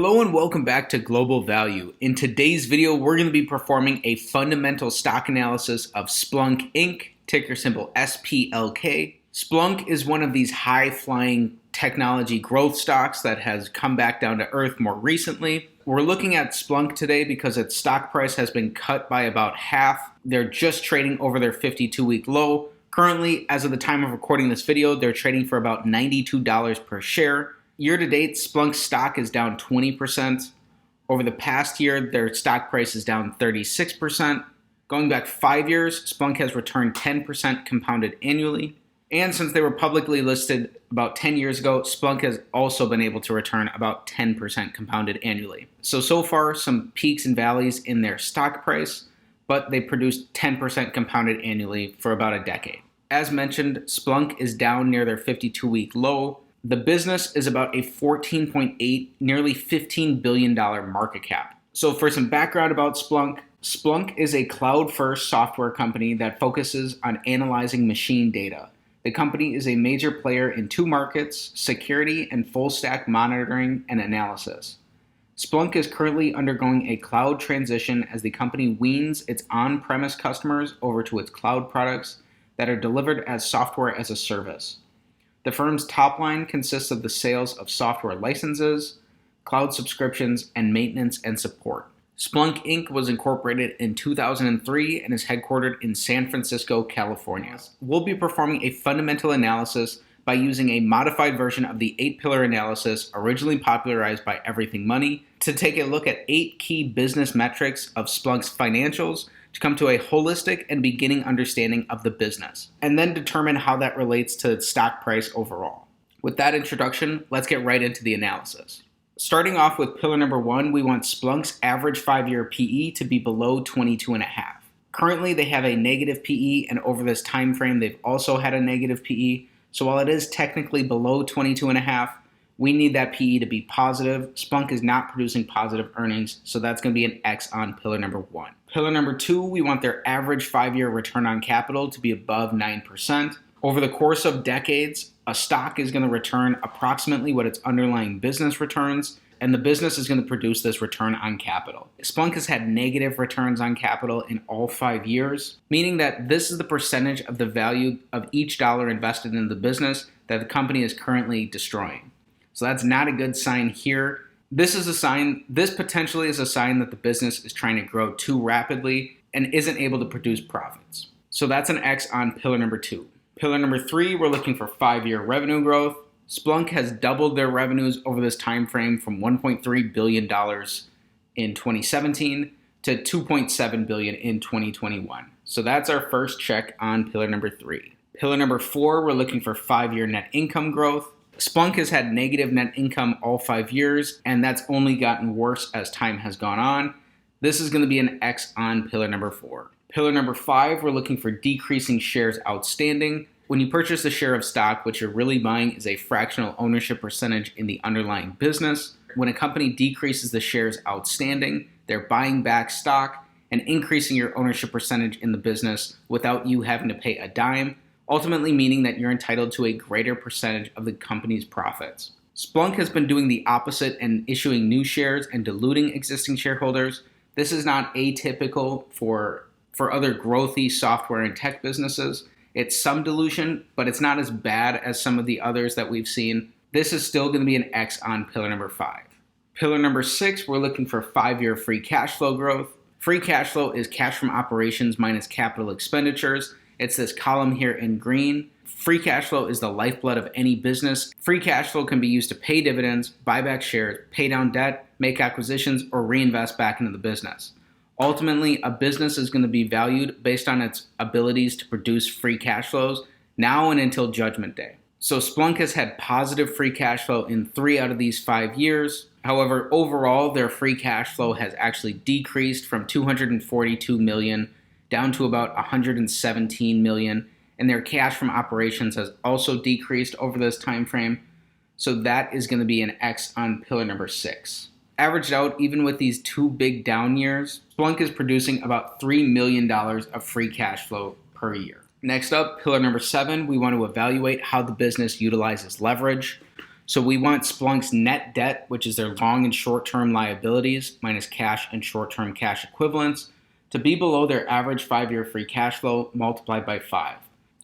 Hello and welcome back to Global Value. In today's video, we're going to be performing a fundamental stock analysis of Splunk Inc., ticker symbol SPLK. Splunk is one of these high-flying technology growth stocks that has come back down to earth more recently. We're looking at Splunk today because its stock price has been cut by about half. They're just trading over their 52-week low. Currently, as of the time of recording this video, they're trading for about $92 per share. Year to date, Splunk's stock is down 20%. Over the past year, their stock price is down 36%. Going back 5 years, Splunk has returned 10% compounded annually. And since they were publicly listed about 10 years ago, Splunk has also been able to return about 10% compounded annually. So far, some peaks and valleys in their stock price, but they produced 10% compounded annually for about a decade. As mentioned, Splunk is down near their 52-week low. The business is about a $14.8, nearly $15 billion market cap. So for some background about Splunk, Splunk is a cloud-first software company that focuses on analyzing machine data. The company is a major player in two markets, security and full-stack monitoring and analysis. Splunk is currently undergoing a cloud transition as the company weans its on-premise customers over to its cloud products that are delivered as software as a service. The firm's top line consists of the sales of software licenses, cloud subscriptions, and maintenance and support. Splunk Inc. was incorporated in 2003 and is headquartered in San Francisco, California. We'll be performing a fundamental analysis by using a modified version of the 8-pillar analysis originally popularized by Everything Money to take a look at 8 key business metrics of Splunk's financials to come to a holistic and beginning understanding of the business, and then determine how that relates to its stock price overall. With that introduction, let's get right into the analysis. Starting off with pillar number 1, we want Splunk's average 5-year PE to be below 22.5. Currently, they have a negative PE, and over this time frame, they've also had a negative PE. So while it is technically below 22.5, we need that PE to be positive. Splunk is not producing positive earnings, so that's going to be an X on pillar number 1. Pillar number 2, we want their average 5-year return on capital to be above 9%. Over the course of decades, a stock is going to return approximately what its underlying business returns, and the business is going to produce this return on capital. Splunk has had negative returns on capital in all 5 years, meaning that this is the percentage of the value of each dollar invested in the business that the company is currently destroying. So that's not a good sign here. This potentially is a sign that the business is trying to grow too rapidly and isn't able to produce profits. So that's an X on pillar number 2. Pillar number 3, we're looking for 5-year revenue growth. Splunk has doubled their revenues over this time frame from $1.3 billion in 2017 to $2.7 billion in 2021. So that's our first check on pillar number 3. Pillar number 4, we're looking for 5-year net income growth. Splunk has had negative net income all 5 years, and that's only gotten worse as time has gone on. This is going to be an X on pillar number 4. Pillar number 5, we're looking for decreasing shares outstanding. When you purchase a share of stock, what you're really buying is a fractional ownership percentage in the underlying business. When a company decreases the shares outstanding, they're buying back stock and increasing your ownership percentage in the business without you having to pay a dime, ultimately meaning that you're entitled to a greater percentage of the company's profits. Splunk has been doing the opposite and issuing new shares and diluting existing shareholders. This is not atypical for other growthy software and tech businesses. It's some dilution, but it's not as bad as some of the others that we've seen. This is still going to be an X on pillar number 5. Pillar number 6, we're looking for 5-year free cash flow growth. Free cash flow is cash from operations minus capital expenditures. It's this column here in green. Free cash flow is the lifeblood of any business. Free cash flow can be used to pay dividends, buy back shares, pay down debt, make acquisitions, or reinvest back into the business. Ultimately, a business is going to be valued based on its abilities to produce free cash flows now and until Judgment Day. So Splunk has had positive free cash flow in 3 out of these 5 years. However, overall, their free cash flow has actually decreased from $242 million down to about $117 million, and their cash from operations has also decreased over this time frame. So that is going to be an X on pillar number 6. Averaged out, even with these 2 big down years, Splunk is producing about $3 million of free cash flow per year. Next up, pillar number 7, we want to evaluate how the business utilizes leverage. So we want Splunk's net debt, which is their long and short-term liabilities minus cash and short-term cash equivalents, to be below their average 5-year free cash flow multiplied by 5.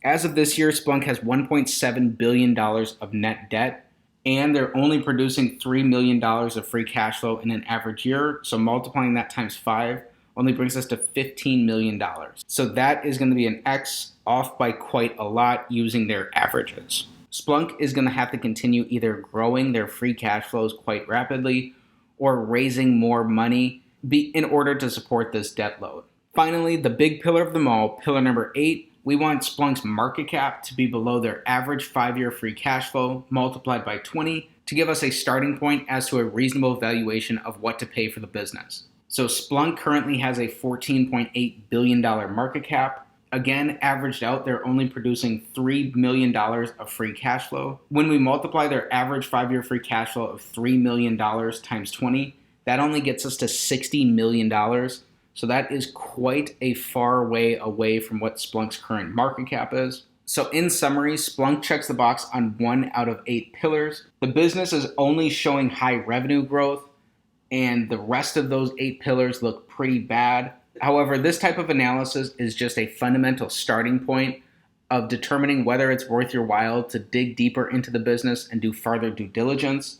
As of this year, Splunk has $1.7 billion of net debt, and they're only producing $3 million of free cash flow in an average year, so multiplying that times 5 only brings us to $15 million. So that is going to be an X off by quite a lot using their averages. Splunk is going to have to continue either growing their free cash flows quite rapidly or raising more money in order to support this debt load. Finally, the big pillar of them all, pillar number 8, we want Splunk's market cap to be below their average 5-year free cash flow multiplied by 20 to give us a starting point as to a reasonable valuation of what to pay for the business. So Splunk currently has a $14.8 billion market cap. Again, averaged out, they're only producing $3 million of free cash flow. When we multiply their average 5-year free cash flow of $3 million times 20, that only gets us to $60 million. So that is quite a far way away from what Splunk's current market cap is. So in summary, Splunk checks the box on 1 out of 8 pillars. The business is only showing high revenue growth, and the rest of those 8 pillars look pretty bad. However, this type of analysis is just a fundamental starting point of determining whether it's worth your while to dig deeper into the business and do further due diligence.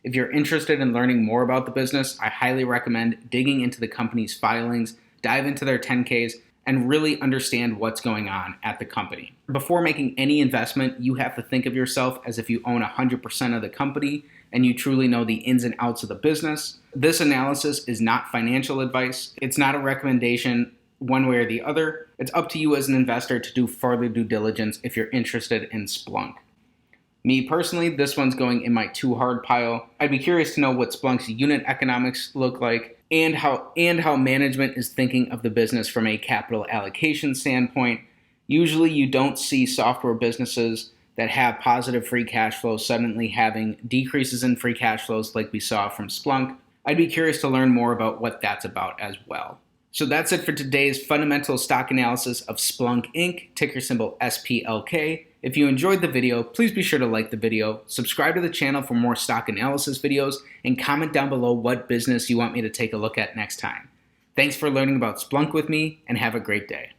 If you're interested in learning more about the business, I highly recommend digging into the company's filings, dive into their 10Ks, and really understand what's going on at the company. Before making any investment, you have to think of yourself as if you own 100% of the company and you truly know the ins and outs of the business. This analysis is not financial advice. It's not a recommendation one way or the other. It's up to you as an investor to do further due diligence if you're interested in Splunk. Me personally, this one's going in my too hard pile. I'd be curious to know what Splunk's unit economics look like and how management is thinking of the business from a capital allocation standpoint. Usually you don't see software businesses that have positive free cash flow suddenly having decreases in free cash flows like we saw from Splunk. I'd be curious to learn more about what that's about as well. So that's it for today's fundamental stock analysis of Splunk Inc., ticker symbol SPLK. If you enjoyed the video, please be sure to like the video, subscribe to the channel for more stock analysis videos, and comment down below what business you want me to take a look at next time. Thanks for learning about Splunk with me, and have a great day.